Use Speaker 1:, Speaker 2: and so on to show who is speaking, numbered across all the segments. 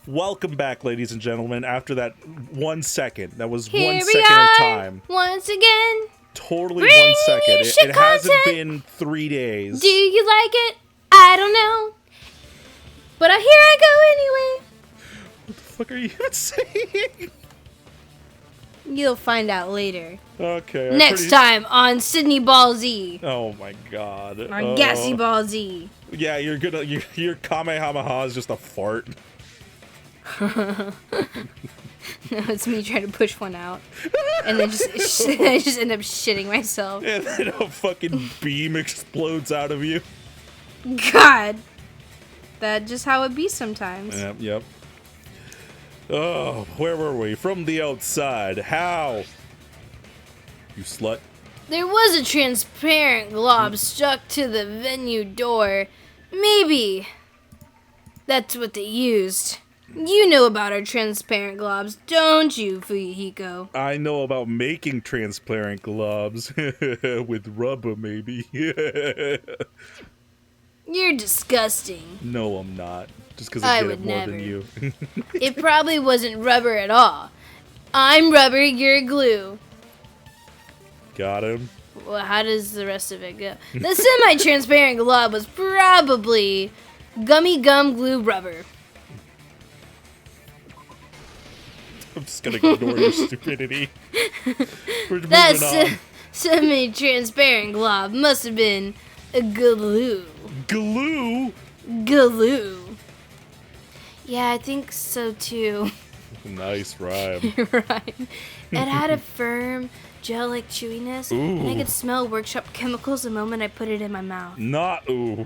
Speaker 1: Welcome back, ladies and gentlemen. After that 1 second, that was
Speaker 2: Here
Speaker 1: 1
Speaker 2: we
Speaker 1: second
Speaker 2: are,
Speaker 1: of time.
Speaker 2: once again.
Speaker 1: Totally
Speaker 2: Bringing
Speaker 1: 1 second.
Speaker 2: you
Speaker 1: It
Speaker 2: shit
Speaker 1: hasn't
Speaker 2: content.
Speaker 1: been 3 days.
Speaker 2: Do you like it? I don't know. But here I go anyway.
Speaker 1: What the fuck are you even saying?
Speaker 2: You'll find out later.
Speaker 1: Okay.
Speaker 2: Next time on Sydney Ball Z.
Speaker 1: Oh my god.
Speaker 2: Or Gassy Ball Z.
Speaker 1: Yeah, you're gonna. Your Kamehameha is just a fart.
Speaker 2: No, it's me trying to push one out. And then I just end up shitting myself.
Speaker 1: And then a fucking beam explodes out of you.
Speaker 2: God. That's just how it be sometimes.
Speaker 1: Yep. Oh, where were we? From the outside. How? You slut.
Speaker 2: There was a transparent glob stuck to the venue door. Maybe that's what they used. You know about our transparent globs, don't you, Fuyuhiko?
Speaker 1: I know about making transparent globs. With rubber, maybe.
Speaker 2: You're disgusting.
Speaker 1: No, I'm not. Just because
Speaker 2: I
Speaker 1: I get
Speaker 2: would
Speaker 1: it more
Speaker 2: never.
Speaker 1: than you.
Speaker 2: It probably wasn't rubber at all. I'm rubber, you're glue.
Speaker 1: Got him.
Speaker 2: Well, how does the rest of it go? The semi-transparent glob was probably gummy gum glue rubber.
Speaker 1: I'm just gonna ignore your stupidity. We're moving
Speaker 2: That
Speaker 1: on.
Speaker 2: semi-transparent glob must have been a glue.
Speaker 1: Glue?
Speaker 2: Glue. Yeah, I think so too.
Speaker 1: Nice rhyme.
Speaker 2: You're right. It had a firm, gel-like chewiness, and I
Speaker 1: Ooh.
Speaker 2: could smell workshop chemicals the moment I put it in my mouth.
Speaker 1: Not ooh.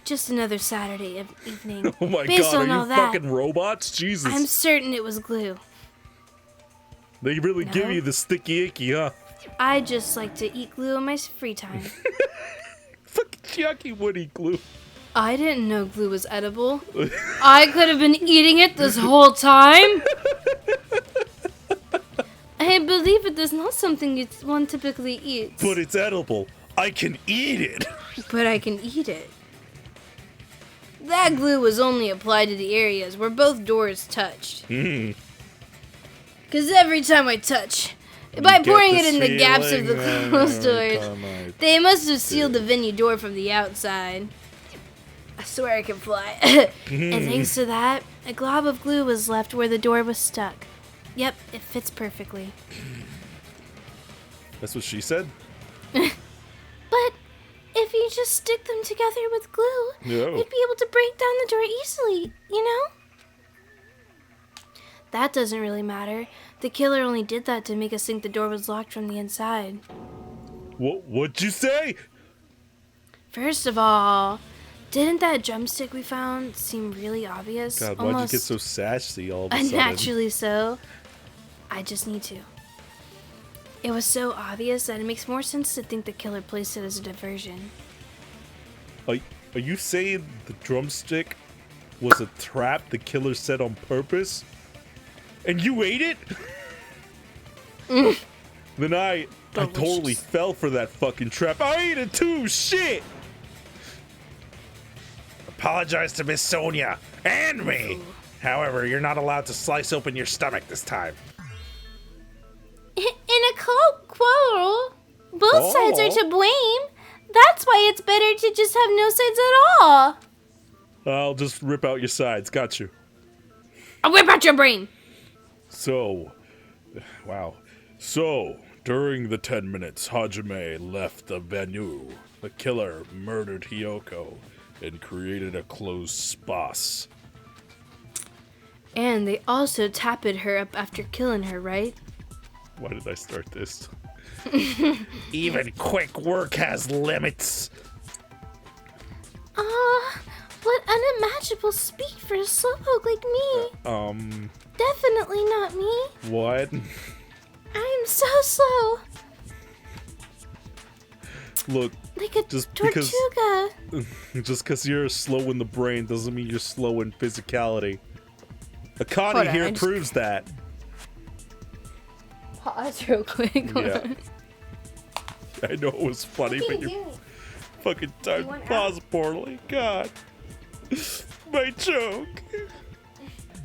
Speaker 2: Just another Saturday evening.
Speaker 1: Oh my
Speaker 2: Based
Speaker 1: god,
Speaker 2: on
Speaker 1: are
Speaker 2: all
Speaker 1: you
Speaker 2: that,
Speaker 1: fucking robots? Jesus.
Speaker 2: I'm certain it was glue.
Speaker 1: They really give
Speaker 2: No.
Speaker 1: you the sticky icky, huh?
Speaker 2: I just like to eat glue in my free time.
Speaker 1: Fucking yucky woody glue.
Speaker 2: I didn't know glue was edible. I could have been eating it this whole time. I believe it is not something one typically eats.
Speaker 1: But it's edible. I can eat it.
Speaker 2: But I can eat it. That glue was only applied to the areas where both doors touched. Because every time I touch, by
Speaker 1: get
Speaker 2: pouring it
Speaker 1: this
Speaker 2: in the gaps of the
Speaker 1: feeling,
Speaker 2: closed doors,
Speaker 1: come on.
Speaker 2: they must have sealed the venue door from the outside. I swear I can fly. And thanks to that, a glob of glue was left where the door was stuck. Yep, it fits perfectly.
Speaker 1: That's what she said?
Speaker 2: But if you just stick them together with glue,
Speaker 1: No.
Speaker 2: you'd be able to break down the door easily, you know? That doesn't really matter. The killer only did that to make us think the door was locked from the inside.
Speaker 1: What'd you say?
Speaker 2: First of all, didn't that drumstick we found seem really obvious?
Speaker 1: God, why'd you get so sassy all of a sudden?
Speaker 2: Unnaturally so. I just need to. It was so obvious that it makes more sense to think the killer placed it as a diversion.
Speaker 1: Are you saying the drumstick was a trap the killer set on purpose? And you ate it? Then I totally
Speaker 2: Delicious.
Speaker 1: fell for that fucking trap. I ate it too, shit! Apologize to Miss Sonia and me. However, you're not allowed to slice open your stomach this time.
Speaker 2: In a quarrel, both sides are to blame. That's why it's better to just have no sides at all.
Speaker 1: I'll just rip out your sides. Got you.
Speaker 2: I'll whip out your brain.
Speaker 1: So, wow. So, during the 10 minutes Hajime left the venue, the killer murdered Hiyoko and created a closed space.
Speaker 2: And they also tapped her up after killing her, right?
Speaker 1: Why did I start this? Even quick work has limits.
Speaker 2: What unimaginable speed for a slowpoke like me. Definitely not me.
Speaker 1: What?
Speaker 2: I am so slow.
Speaker 1: Look,
Speaker 2: Like a
Speaker 1: Just
Speaker 2: tortuga.
Speaker 1: just because you're slow in the brain doesn't mean you're slow in physicality. Akane
Speaker 2: Hold on,
Speaker 1: here
Speaker 2: I just-
Speaker 1: proves that.
Speaker 2: Pause real quick. Hold
Speaker 1: Yeah.
Speaker 2: on.
Speaker 1: I know it was funny,
Speaker 2: What are
Speaker 1: but
Speaker 2: you
Speaker 1: you
Speaker 2: doing?
Speaker 1: fucking timed
Speaker 2: want
Speaker 1: pause poorly. God. My joke.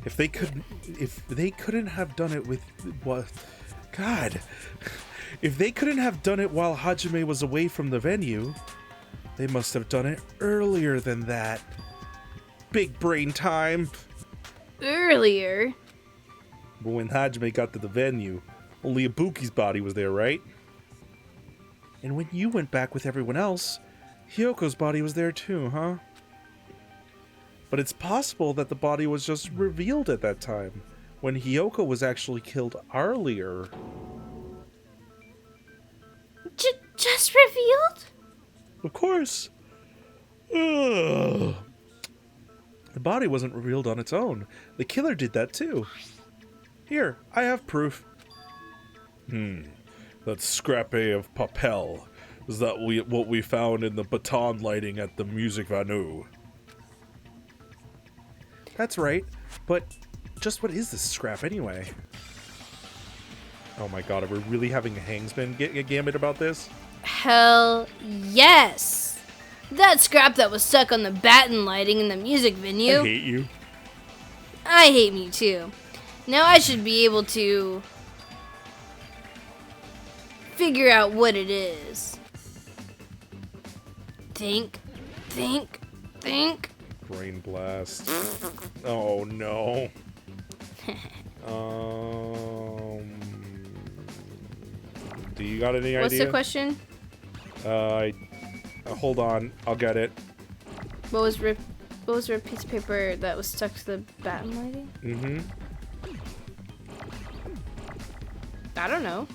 Speaker 1: If they couldn't have done it with what? God, if they couldn't have done it while Hajime was away from the venue, they must have done it earlier than that. Big brain time.
Speaker 2: Earlier?
Speaker 1: But when Hajime got to the venue, only Ibuki's body was there, right? And when you went back with everyone else, Hyoko's body was there too, huh? But it's possible that the body was just revealed at that time, when Hyoko was actually killed earlier.
Speaker 2: Just revealed?
Speaker 1: Of course. Ugh. The body wasn't revealed on its own. The killer did that too. Here, I have proof. That scrape of papel. Is that what we found in the baton lighting at the music venue? That's right, but just what is this scrap anyway? Oh my god, are we really having a Hangsman gambit about this?
Speaker 2: Hell yes! That scrap that was stuck on the baton lighting in the music venue.
Speaker 1: I hate you.
Speaker 2: I hate me too. Now I should be able to figure out what it is. Think.
Speaker 1: Brain blast. Oh no. Do you got any idea?
Speaker 2: What's the question?
Speaker 1: Hold on, I'll get it.
Speaker 2: What was a piece of paper that was stuck to the baton lighting?
Speaker 1: Mm-hmm.
Speaker 2: I don't know.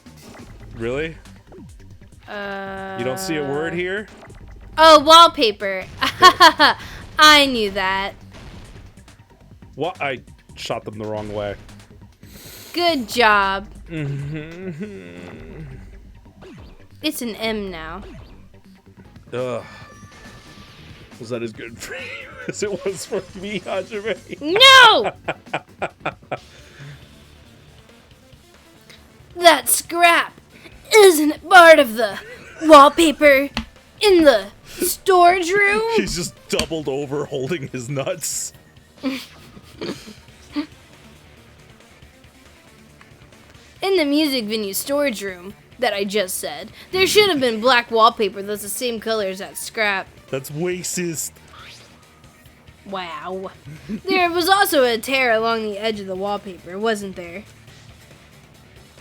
Speaker 1: Really? You don't see a word here?
Speaker 2: Oh, wallpaper. I knew that.
Speaker 1: What? I shot them the wrong way.
Speaker 2: Good job.
Speaker 1: Mm-hmm.
Speaker 2: It's an M now.
Speaker 1: Ugh. Was that as good for you as it was for me, Hajime?
Speaker 2: No! That scrap isn't part of the wallpaper in the storage room.
Speaker 1: He's just doubled over holding his nuts.
Speaker 2: In the music venue storage room that I just said, there should have been black wallpaper that's the same color as that scrap.
Speaker 1: That's racist.
Speaker 2: Wow. There was also a tear along the edge of the wallpaper, wasn't there?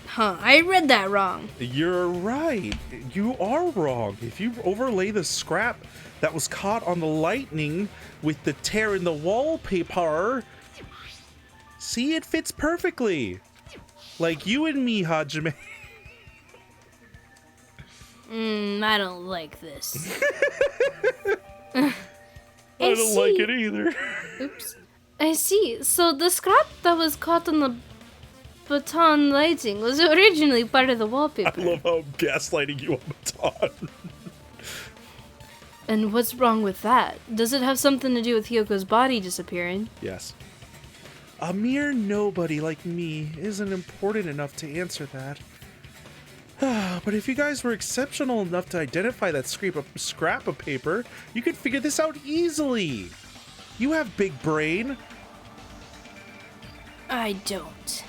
Speaker 2: Huh, I read that wrong.
Speaker 1: You're right. You are wrong. If you overlay the scrap that was caught on the lightning with the tear in the wallpaper, see, it fits perfectly. Like you and me, Hajime.
Speaker 2: I don't like this.
Speaker 1: I don't like it either.
Speaker 2: Oops. I see. So the scrap that was caught on the baton lighting was originally part of the wallpaper.
Speaker 1: I love how I'm gaslighting you on baton.
Speaker 2: And what's wrong with that? Does it have something to do with Hyoko's body disappearing?
Speaker 1: Yes. A mere nobody like me isn't important enough to answer that. But if you guys were exceptional enough to identify that scrap of paper, you could figure this out easily. You have big brain.
Speaker 2: I don't.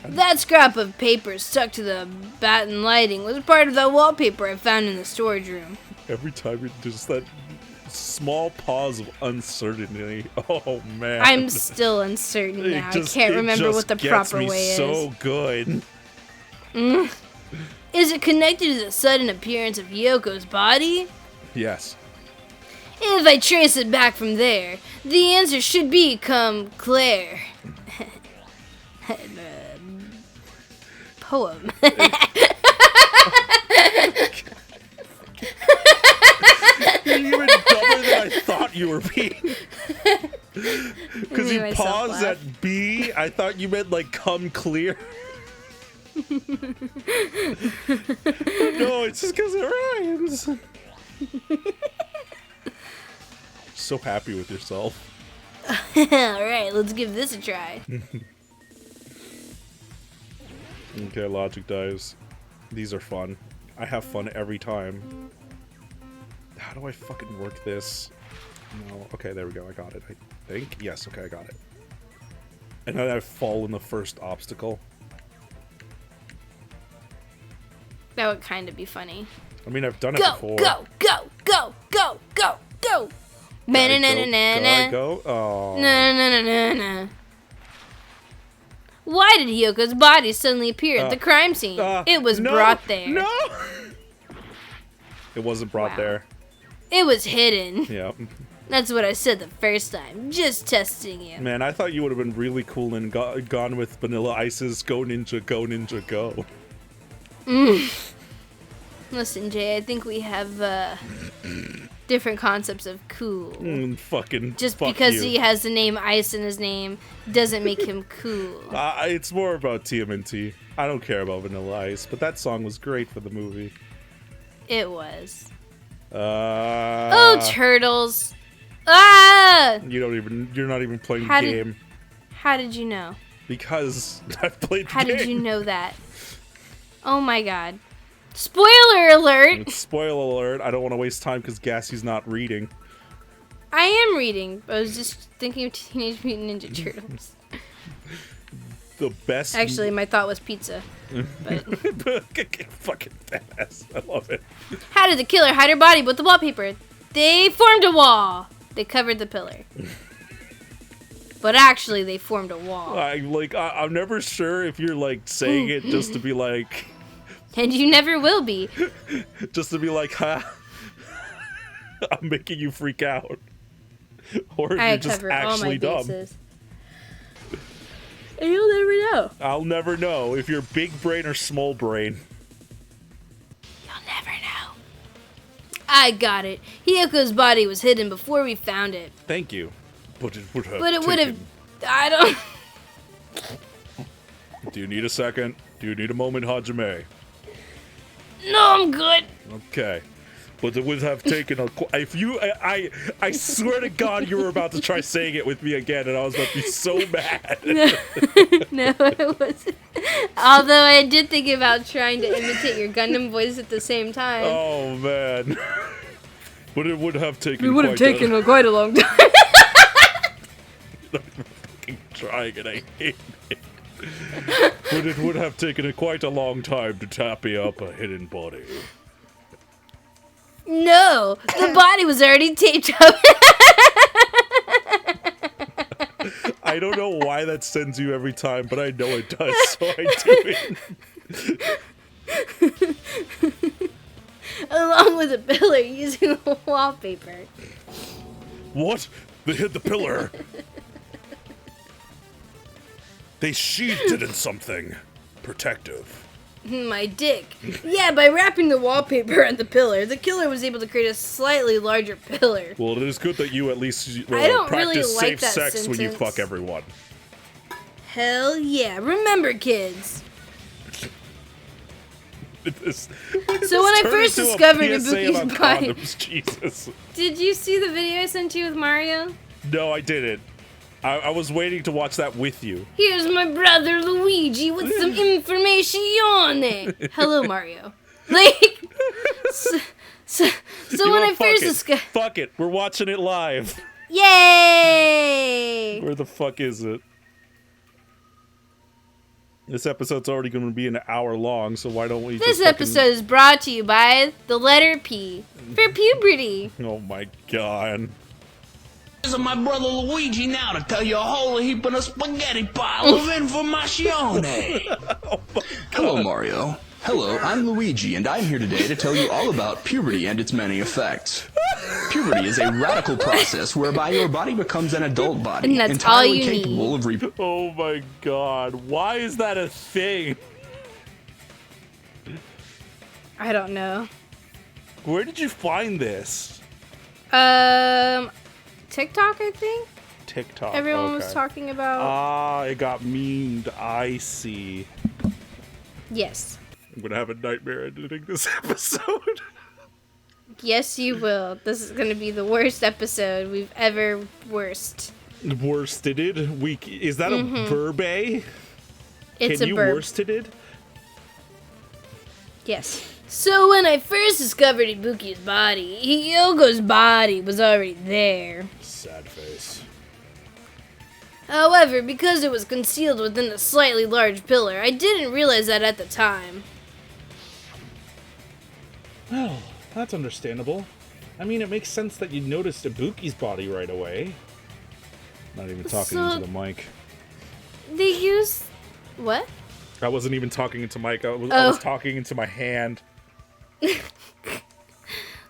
Speaker 2: That scrap of paper stuck to the baton lighting was part of the wallpaper I found in the storage room.
Speaker 1: Every time there's that small pause of uncertainty. Oh man.
Speaker 2: I'm still uncertain now. I can't remember what the proper way is.
Speaker 1: So good.
Speaker 2: Is it connected to the sudden appearance of Yoko's body?
Speaker 1: Yes.
Speaker 2: If I trace it back from there, the answer should become clear. Poem.
Speaker 1: You're even dumber than I thought you were being. Because you paused at B, I thought you meant like come clear. No, it's just because it rhymes. So happy with yourself.
Speaker 2: Alright, let's give this a try.
Speaker 1: Okay, logic dies. These are fun. I have fun every time. How do I fucking work this? No. Okay, there we go. I got it. I think. Yes, okay, I got it. And then I fall in the first obstacle.
Speaker 2: That would kind of be funny.
Speaker 1: I mean, I've done it
Speaker 2: Go,
Speaker 1: before.
Speaker 2: go, go, go, go, go, go.
Speaker 1: Gotta
Speaker 2: Na-na-na-na-na.
Speaker 1: go. Oh.
Speaker 2: Na-na-na-na-na. Why did Hyoko's body suddenly appear at the crime scene? It was brought there.
Speaker 1: No! It wasn't brought
Speaker 2: Wow.
Speaker 1: there.
Speaker 2: It was hidden.
Speaker 1: Yeah.
Speaker 2: That's what I said the first time. Just testing you.
Speaker 1: Man, I thought you would have been really cool and gone with Vanilla Ice's Go Ninja, Go Ninja, Go.
Speaker 2: Listen, Jay, I think we have different concepts of cool.
Speaker 1: Fucking
Speaker 2: Just
Speaker 1: fuck
Speaker 2: because
Speaker 1: you.
Speaker 2: he has the name Ice in his name doesn't make him cool.
Speaker 1: It's more about TMNT. I don't care about Vanilla Ice, but that song was great for the movie.
Speaker 2: It was.
Speaker 1: Oh,
Speaker 2: Oh, turtles. Ah!
Speaker 1: You're not even playing
Speaker 2: How
Speaker 1: the
Speaker 2: did-
Speaker 1: game.
Speaker 2: How did you know?
Speaker 1: Because I've played the
Speaker 2: How
Speaker 1: game.
Speaker 2: did you know that? Oh my god. Spoiler alert!
Speaker 1: Spoiler alert, I don't want to waste time because Gassie's not reading.
Speaker 2: I am reading. I was just thinking of Teenage Mutant Ninja Turtles.
Speaker 1: The best...
Speaker 2: Actually, my thought was pizza. But
Speaker 1: Fucking fast. I love it.
Speaker 2: how did the killer hide her body with the wallpaper? They formed a wall. They covered the pillar. But actually, they formed a wall.
Speaker 1: I'm never sure if you're, like, saying it just to be like...
Speaker 2: And you never will be.
Speaker 1: Just to be like, ha, I'm making you freak out. Or if
Speaker 2: I
Speaker 1: you're just
Speaker 2: cover all my
Speaker 1: actually dumb.
Speaker 2: bases. And you'll never know.
Speaker 1: I'll never know if you're big brain or small brain.
Speaker 2: You'll never know. I got it. Hyoko's body was hidden before we found it.
Speaker 1: Thank you. But it would have
Speaker 2: But it would have...
Speaker 1: taken-
Speaker 2: I don't...
Speaker 1: Do you need a second? Do you need a moment, Hajime?
Speaker 2: No, I'm good.
Speaker 1: Okay. But it would have taken a... If you... I swear to God you were about to try saying it with me again, and I was about to be so mad.
Speaker 2: No, it wasn't. Although I did think about trying to imitate your Gundam voice at the same time.
Speaker 1: Oh, man. But it would have taken
Speaker 2: It would have
Speaker 1: quite
Speaker 2: taken quite a long time.
Speaker 1: I'm fucking trying and I hate it. But it would have taken quite a long time to tappy up a hidden body.
Speaker 2: No, the body was already taped up.
Speaker 1: I don't know why that sends you every time, but I know it does, so I do it.
Speaker 2: Along with a pillar using a wallpaper.
Speaker 1: What? They hit the pillar. They sheathed it in something protective.
Speaker 2: My dick. Yeah, by wrapping the wallpaper on the pillar, the killer was able to create a slightly larger pillar.
Speaker 1: Well, it is good that you at least
Speaker 2: I don't
Speaker 1: practice
Speaker 2: really like
Speaker 1: safe
Speaker 2: that
Speaker 1: sex when you
Speaker 2: sentence.
Speaker 1: fuck everyone.
Speaker 2: Hell yeah. Remember, kids. So when I first discovered Ibuki's body...
Speaker 1: Jesus.
Speaker 2: Did you see the video I sent you with Mario?
Speaker 1: No, I didn't. I was waiting to watch that with you.
Speaker 2: Here's my brother Luigi with some information. Hello, Mario. Like, so
Speaker 1: You
Speaker 2: when
Speaker 1: know,
Speaker 2: I first
Speaker 1: fuck it.
Speaker 2: discovered...
Speaker 1: Fuck it, we're watching it live.
Speaker 2: Yay!
Speaker 1: Where the fuck is it? This episode's already going to be an hour long, so why don't we
Speaker 2: This
Speaker 1: just fucking-
Speaker 2: episode is brought to you by the letter P for puberty.
Speaker 1: Oh my god.
Speaker 3: This is my brother Luigi now to tell you a whole heap of a spaghetti pile of information.
Speaker 4: Hello, Mario. Hello, I'm Luigi, and I'm here today to tell you all about puberty and its many effects. Puberty is a radical process whereby your body becomes an adult body,
Speaker 2: And that's all
Speaker 4: entirely
Speaker 2: you
Speaker 4: capable of
Speaker 1: Oh my god. Why is that a thing?
Speaker 2: I don't know.
Speaker 1: Where did you find this?
Speaker 2: TikTok, I think?
Speaker 1: TikTok.
Speaker 2: Everyone was
Speaker 1: okay.
Speaker 2: talking about...
Speaker 1: Ah, it got memed. I see.
Speaker 2: Yes.
Speaker 1: I'm gonna have a nightmare editing this episode.
Speaker 2: Yes, you will. This is going to be the worst episode we've ever worst.
Speaker 1: Worsted? Weak. Is that a verb?
Speaker 2: It's
Speaker 1: Can
Speaker 2: a
Speaker 1: you
Speaker 2: verb.
Speaker 1: worsted?
Speaker 2: Yes. So when I first discovered Ibuki's body, Hyogo's body was already there.
Speaker 1: Sad face.
Speaker 2: However, because it was concealed within a slightly large pillar, I didn't realize that at the time.
Speaker 1: Well, that's understandable. I mean, it makes sense that you noticed Ibuki's body right away. Not even talking
Speaker 2: So-
Speaker 1: into the mic.
Speaker 2: They used... What?
Speaker 1: I wasn't even talking into mic. I was
Speaker 2: Oh.
Speaker 1: talking into my hand.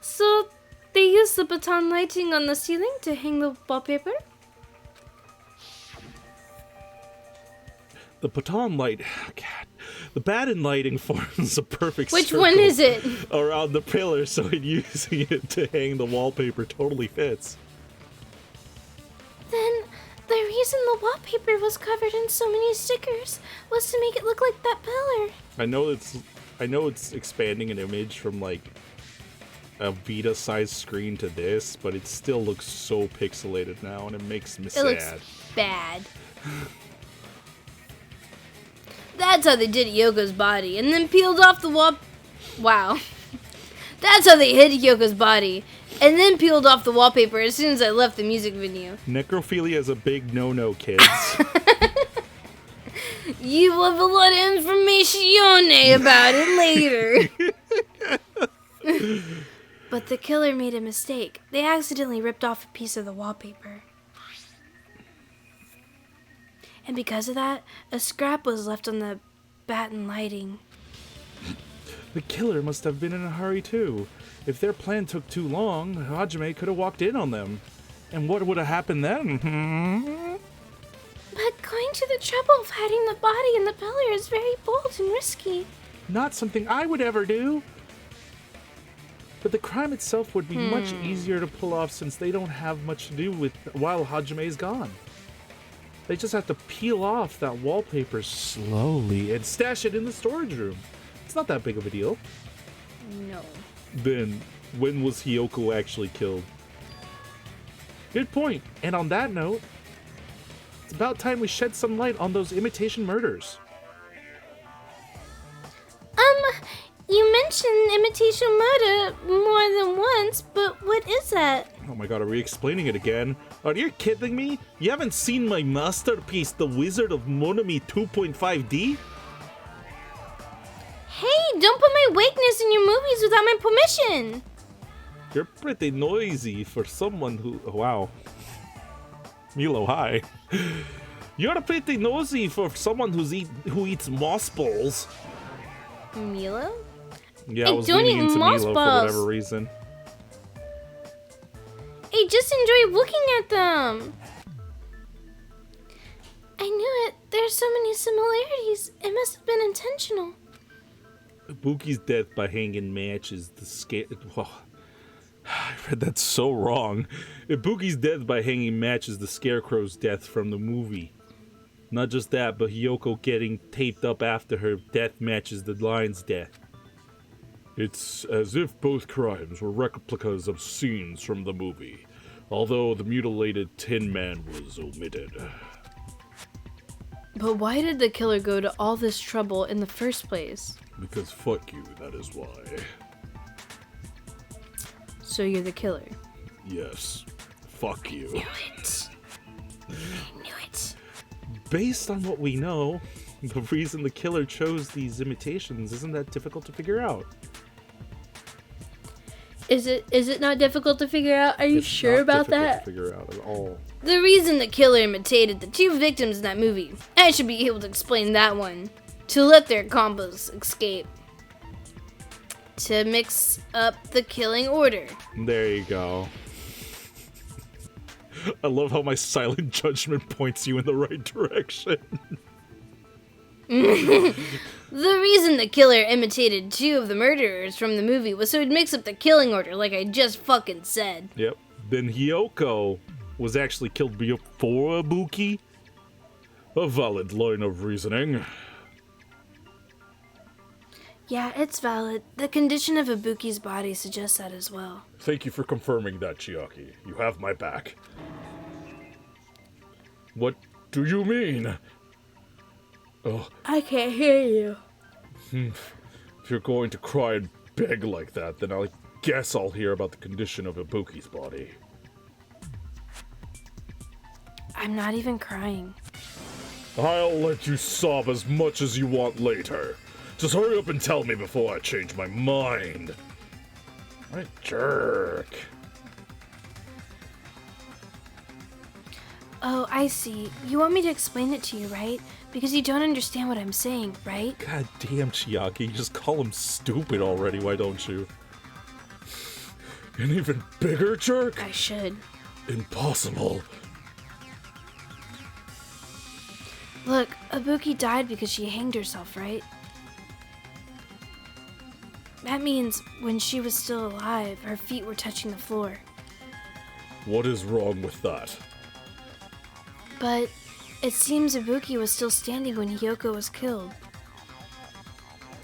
Speaker 2: So, they used the baton lighting on the ceiling to hang the wallpaper?
Speaker 1: The baton light... God. The baton lighting forms a perfect
Speaker 2: Which
Speaker 1: circle
Speaker 2: one is it?
Speaker 1: around the pillar, so using it to hang the wallpaper totally fits.
Speaker 2: Then, the reason the wallpaper was covered in so many stickers was to make it look like that pillar.
Speaker 1: I know it's expanding an image from like a Vita-sized screen to this, but it still looks so pixelated now, and it makes me
Speaker 2: It
Speaker 1: sad.
Speaker 2: looks bad. That's how they did Yoko's body, and then peeled off the wall. Wow. That's how they hid Yoko's body, and then peeled off the wallpaper as soon as I left the music venue.
Speaker 1: Necrophilia is a big no-no, kids.
Speaker 2: You will have a lot of information about it later. But the killer made a mistake. They accidentally ripped off a piece of the wallpaper. And because of that, a scrap was left on the baton lighting.
Speaker 1: The killer must have been in a hurry too. If their plan took too long, Hajime could have walked in on them. And what would have happened then?
Speaker 2: But going to the trouble of hiding the body in the pillar is very bold and risky.
Speaker 1: Not something I would ever do. But the crime itself would be much easier to pull off since they don't have much to do with while Hajime's gone. They just have to peel off that wallpaper slowly and stash it in the storage room. It's not that big of a deal.
Speaker 2: No.
Speaker 1: Then, when was Hiyoko actually killed? Good point. And on that note, it's about time we shed some light on those imitation murders.
Speaker 2: You mentioned imitation murder more than once, but what is that?
Speaker 1: Oh my god, are we explaining it again? Are you kidding me? You haven't seen my masterpiece, The Wizard of Monami 2.5D?
Speaker 2: Hey, don't put my weakness in your movies without my permission.
Speaker 1: You're pretty noisy for someone who... Wow. Milo, hi. You're pretty nosy for someone who eats moss balls.
Speaker 2: Milo?
Speaker 1: Yeah,
Speaker 2: I
Speaker 1: I was
Speaker 2: don't
Speaker 1: leaning
Speaker 2: eat
Speaker 1: into
Speaker 2: moss
Speaker 1: Milo
Speaker 2: balls.
Speaker 1: for whatever reason.
Speaker 2: I just enjoy looking at them. I knew it. There's so many similarities. It must have been intentional.
Speaker 1: Ibuki's death by hanging matches the scare... Oh, I read that so wrong. Ibuki's death by hanging matches the Scarecrow's death from the movie. Not just that, but Hiyoko getting taped up after her death matches the lion's death. It's as if both crimes were replicas of scenes from the movie, although the mutilated Tin Man was omitted.
Speaker 2: But why did the killer go to all this trouble in the first place?
Speaker 1: Because fuck you, that is why.
Speaker 2: So you're the killer.
Speaker 1: Yes, fuck you.
Speaker 2: Knew it. I knew it.
Speaker 1: Based on what we know, the reason the killer chose these imitations isn't that difficult to figure out.
Speaker 2: Is it not difficult to figure out? Are you
Speaker 1: It's
Speaker 2: sure
Speaker 1: not
Speaker 2: about
Speaker 1: difficult
Speaker 2: that?
Speaker 1: to figure out at all.
Speaker 2: The reason the killer imitated the two victims in that movie, I should be able to explain that one. To let their combos escape. To mix up the killing order.
Speaker 1: There you go. I love how my silent judgment points you in the right direction.
Speaker 2: The reason the killer imitated two of the murderers from the movie was so he'd mix up the killing order, like I just fucking said.
Speaker 1: Yep. Then Hiyoko was actually killed before Ibuki? A valid line of reasoning.
Speaker 2: Yeah, it's valid. The condition of Ibuki's body suggests that as well.
Speaker 1: Thank you for confirming that, Chiaki. You have my back. What do you mean? Oh,
Speaker 2: I can't hear you.
Speaker 1: if you're going to cry and beg like that, then I guess I'll hear about the condition of Ibuki's body.
Speaker 2: I'm not even crying.
Speaker 1: I'll let you sob as much as you want later. Just hurry up and tell me before I change my mind. What a jerk.
Speaker 2: Oh, I see. You want me to explain it to you, right? Because you don't understand what I'm saying, right?
Speaker 1: God damn, Chiaki, just call him stupid already, why don't you? An even bigger jerk?
Speaker 2: I should.
Speaker 1: Impossible.
Speaker 2: Look, Ibuki died because she hanged herself, right? That means when she was still alive, her feet were touching the floor.
Speaker 1: What is wrong with that?
Speaker 2: But it seems Ibuki was still standing when Hiyoko was killed.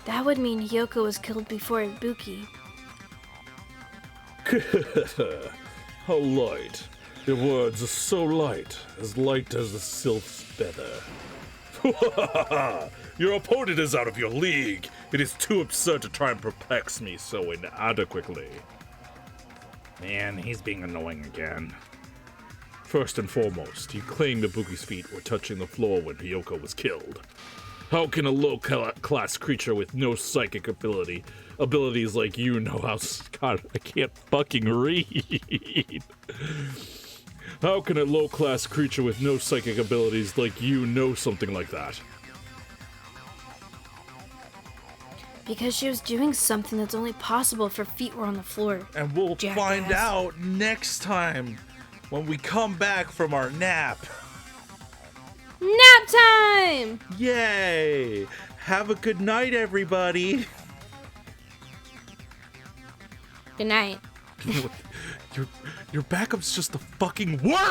Speaker 2: That would mean Hiyoko was killed before Ibuki.
Speaker 1: How light. Your words are so light as the sylph's feather. Your opponent is out of your league. It is too absurd to try and perplex me so inadequately. Man, he's being annoying again. First and foremost, you claim Ibuki's feet were touching the floor when Hiyoko was killed. How can a low-class creature with no psychic abilities like you know how... God, I can't fucking read. How can a low-class creature with no psychic abilities like you know something like that?
Speaker 2: Because she was doing something that's only possible if her feet were on the floor.
Speaker 5: And we'll
Speaker 2: Jackass.
Speaker 5: find out next time when we come back from our nap.
Speaker 2: Nap time!
Speaker 5: Yay! Have a good night, everybody.
Speaker 2: Good night.
Speaker 1: Your backup's just the fucking worst!